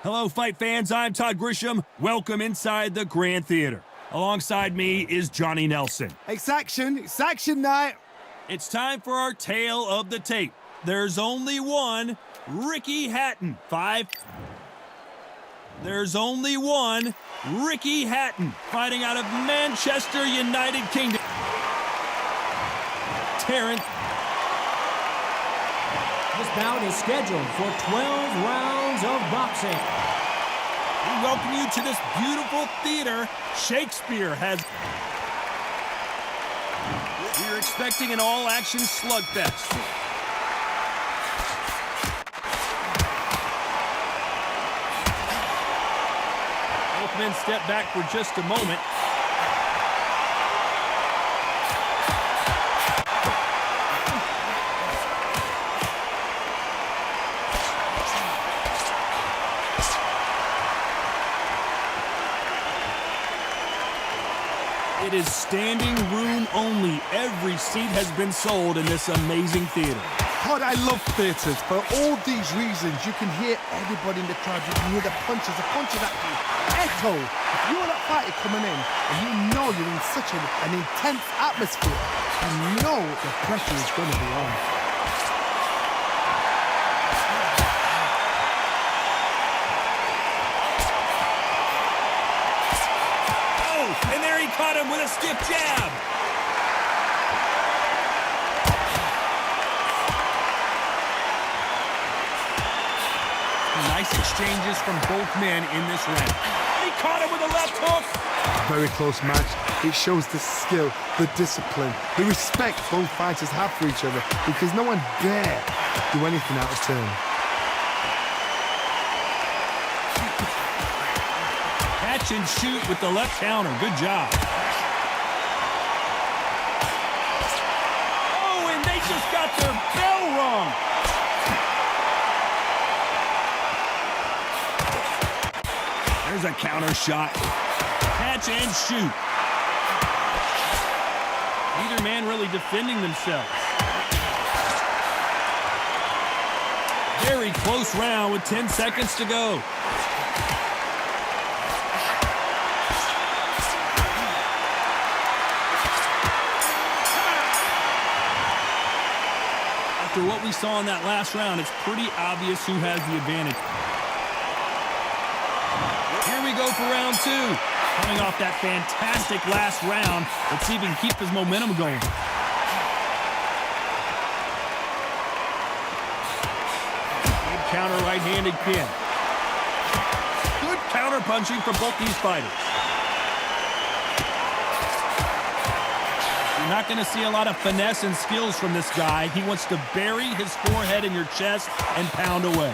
Hello, fight fans. I'm Todd Grisham. Welcome inside the Grand Theater. Alongside me is Johnny Nelson. It's action night. It's time for our tale of the tape. There's only one, Ricky Hatton. There's only one, Ricky Hatton, fighting out of Manchester, United Kingdom. Terrance. This bout is scheduled for 12 rounds of boxing. We welcome you to this beautiful theater. Shakespeare has... We're expecting an all-action slugfest. Both men step back for just a moment. It is standing room only. Every seat has been sold in this amazing theater. God, I love theatres. For all these reasons, you can hear everybody in the crowd. You can hear the punches actually echo. If you're that fighter coming in and you know you're in such an intense atmosphere, you know the pressure is going to be on. And there he caught him with a stiff jab. Nice exchanges from both men in this round. He caught him with a left hook. Very close match. It shows the skill, the discipline, the respect both fighters have for each other, because no one dare do anything out of turn. Catch and shoot with the left counter. Good job. Oh, and they just got their bell rung. There's a counter shot. Catch and shoot. Neither man really defending themselves. Very close round with 10 seconds to go. After what we saw in that last round, it's pretty obvious who has the advantage. Here we go for round two. Coming off that fantastic last round, let's see if he can keep his momentum going. Good counter right-handed pin. Good counter punching from both these fighters. You're not going to see a lot of finesse and skills from this guy. He wants to bury his forehead in your chest and pound away.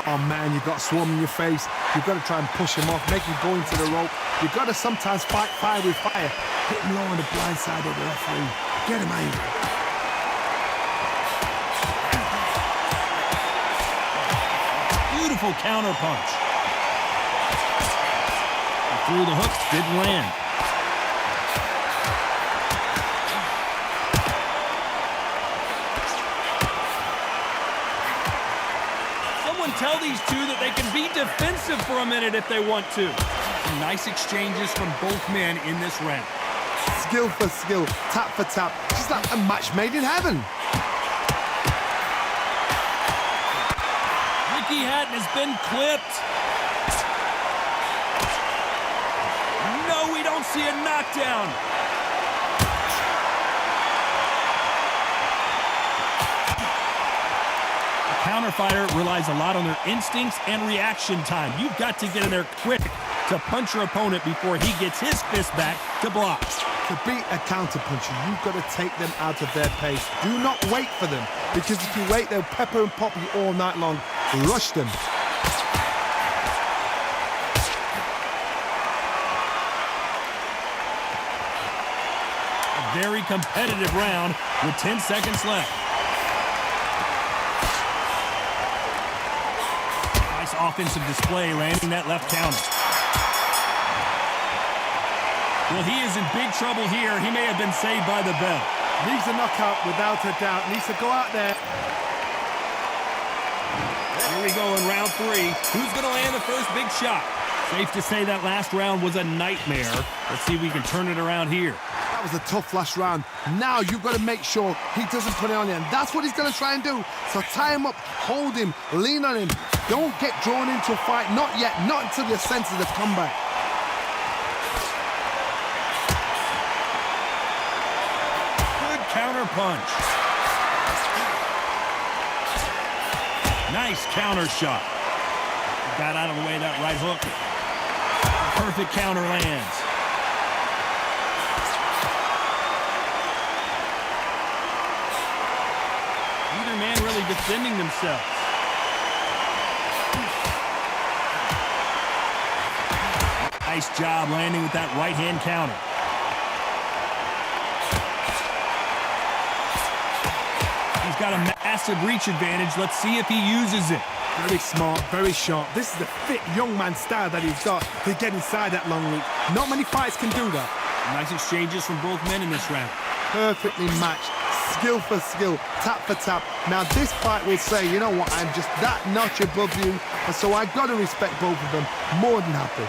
Oh man, you've got swarm in your face. You've got to try and push him off, make him go into the rope. You've got to sometimes fight fire with fire. Hit him low on the blind side of the referee. Get him angry. Beautiful counter punch. He threw the hook, didn't land. Tell these two that they can be defensive for a minute if they want to. Some nice exchanges from both men in this round. Skill for skill, tap for tap, just like a match made in heaven. Ricky Hatton has been clipped. No, we don't see a knockdown. Counter fighter relies a lot on their instincts and reaction time. You've got to get in there quick to punch your opponent before he gets his fist back to block. To beat a counter puncher, you've got to take them out of their pace. Do not wait for them, because if you wait, they'll pepper and pop you all night long. Rush them. A very competitive round with 10 seconds left. Offensive display, landing that left counter. Well, he is in big trouble here. He may have been saved by the bell. Needs a knockout without a doubt. Needs to go out there. Here we we go in round 3. Who's going to land the first big shot? Safe to say that last round was a nightmare. Let's see if we can turn it around here. That was a tough last round. Now you've got to make sure he doesn't put it on you, and that's what he's going to try and do. So tie him up, hold him, lean on him. Don't get drawn into a fight. Not yet. Not until your senses have come back. Good counter punch. Nice counter shot. Got out of the way of that right hook. Perfect counter lands. Neither man really defending themselves. Nice job landing with that right-hand counter. He's got a massive reach advantage. Let's see if he uses it. Very smart, very sharp. This is the fit young man style that he's got to get inside that long reach. Not many fights can do that. Nice exchanges from both men in this round. Perfectly matched. Skill for skill, tap for tap. Now this fight will say, you know what, I'm just that notch above you, and so I got to respect both of them. More than happy.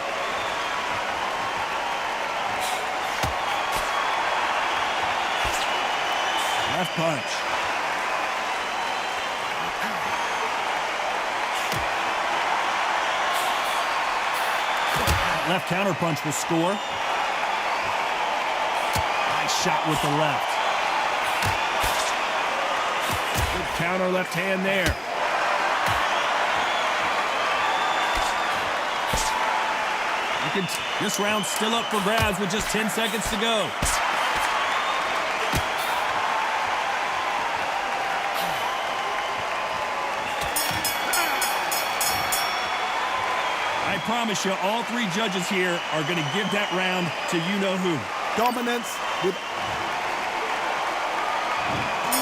Left punch. Left counter punch will score. Nice shot with the left. Good counter left hand there. This round's still up for grabs with just 10 seconds to go. I promise you, all 3 judges here are going to give that round to you-know-who. Dominance with...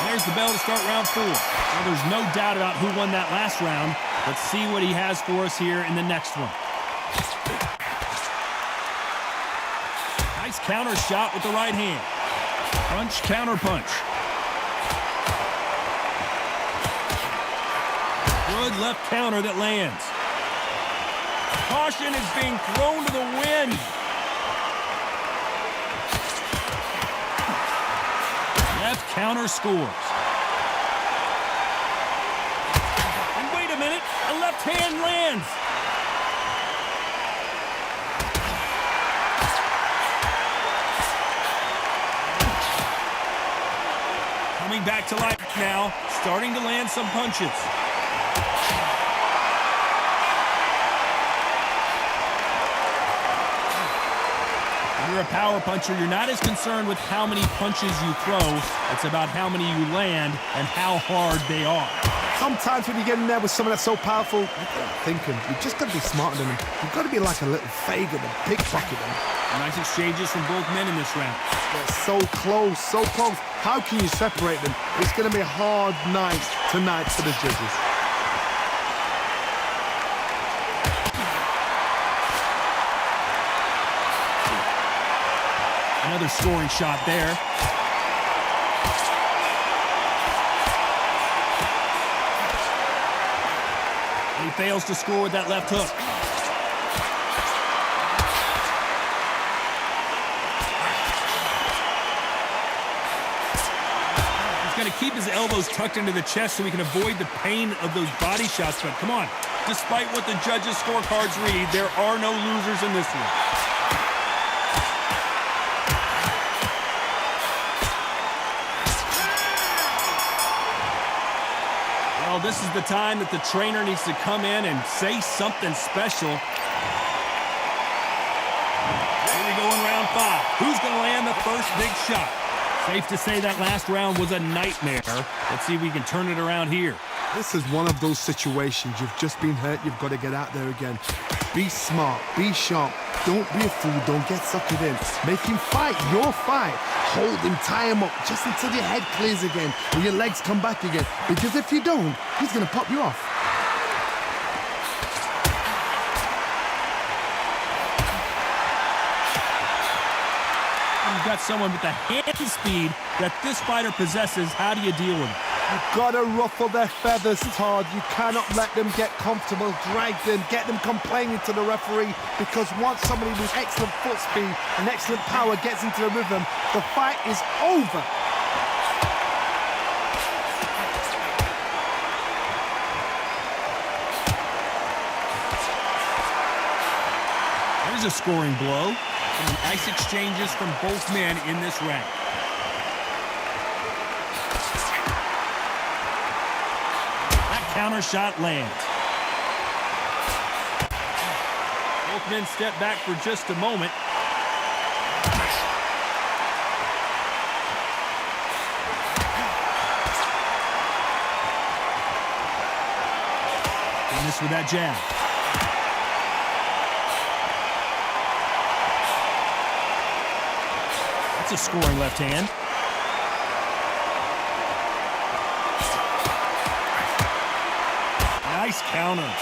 There's the bell to start round 4. Well, there's no doubt about who won that last round. Let's see what he has for us here in the next one. Nice counter shot with the right hand. Punch, counter punch. Good left counter that lands. Caution is being thrown to the wind. Left counter scores. And wait a minute, a left hand lands. Coming back to life now, starting to land some punches. You're a power puncher. You're not as concerned with how many punches you throw. It's about how many you land and how hard they are. Sometimes when you get in there with someone that's so powerful, you're thinking, you've just got to be smarter than him. You've got to be like a little Fagin and pickpocket him. Nice exchanges from both men in this round. They're so close, so close. How can you separate them? It's going to be a hard night tonight for the judges. Another scoring shot there. He fails to score with that left hook. He's going to keep his elbows tucked into the chest so he can avoid the pain of those body shots. But come on, despite what the judges' scorecards read, there are no losers in this one. Well, this is the time that the trainer needs to come in and say something special. Here we go in round 5. Who's going to land the first big shot? Safe to say that last round was a nightmare. Let's see if we can turn it around here. This is one of those situations. You've just been hurt. You've got to get out there again. Be smart. Be sharp. Don't be a fool. Don't get suckered in. Make him fight your fight. Hold him, tie him up, just until your head clears again and your legs come back again. Because if you don't, he's going to pop you off. You've got someone with the hand speed that this fighter possesses. How do you deal with it? You've got to ruffle their feathers, Todd. You cannot let them get comfortable, drag them, get them complaining to the referee, because once somebody with excellent foot speed and excellent power gets into the rhythm, the fight is over. There's a scoring blow. Some nice exchanges from both men in this round. That counter shot lands. Both men step back for just a moment. And this with that jab. A scoring left hand. Nice counter.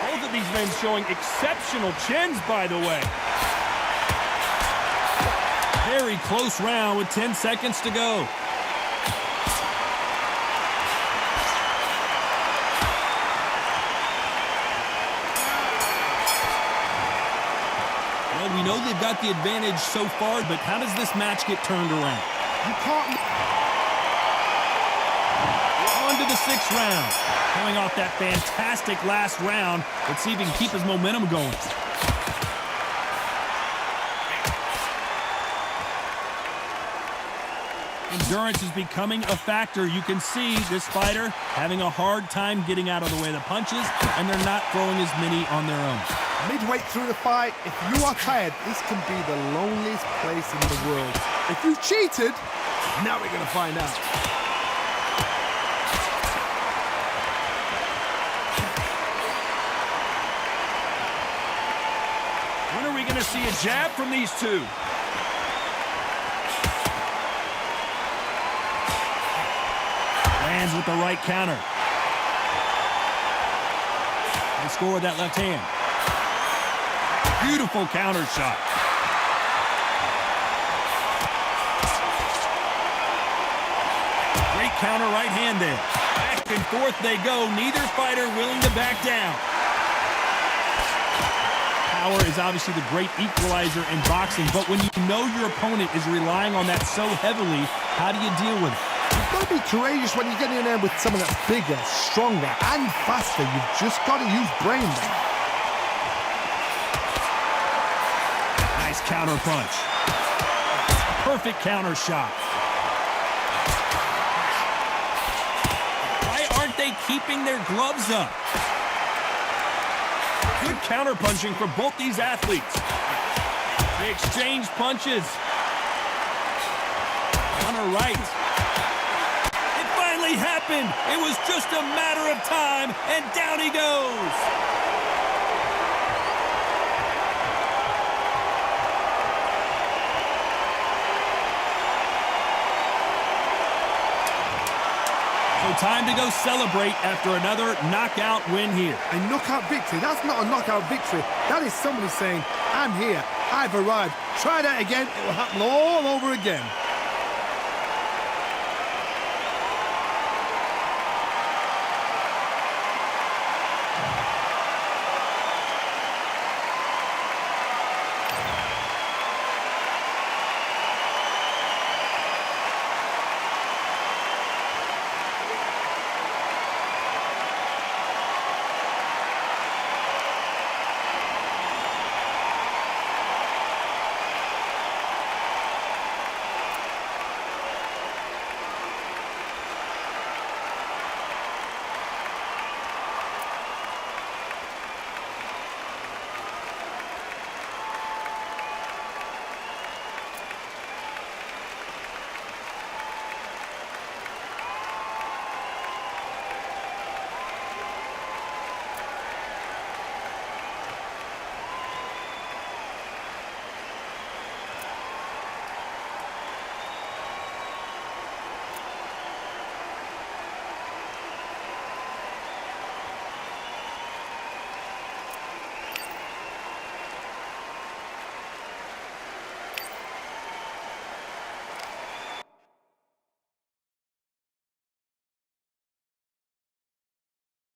Both of these men showing exceptional chins, by the way. Very close round with 10 seconds to go. We know they've got the advantage so far, but how does this match get turned around? You can't... On to the 6th round. Coming off that fantastic last round. Let's see if he can keep his momentum going. Endurance is becoming a factor. You can see this fighter having a hard time getting out of the way of the punches, and they're not throwing as many on their own. Midway through the fight, if you are tired, this can be the loneliest place in the world. If you cheated, now we're going to find out. When are we going to see a jab from these two? Lands with the right counter. They score with that left hand. Beautiful counter shot. Great counter right hand there. Back and forth they go. Neither fighter willing to back down. Power is obviously the great equalizer in boxing, but when you know your opponent is relying on that so heavily, how do you deal with it? You've got to be courageous when you're getting in there with someone that's bigger, stronger, and faster. You've just got to use brain there. Nice counter punch. Perfect counter shot. Why aren't they keeping their gloves up? Good counter punching for both these athletes. They exchange punches. Counter right. It finally happened. It was just a matter of time, and down he goes. So time to go celebrate after another knockout win here. A knockout victory? That's not a knockout victory. That is somebody saying, I'm here, I've arrived. Try that again, it will happen all over again.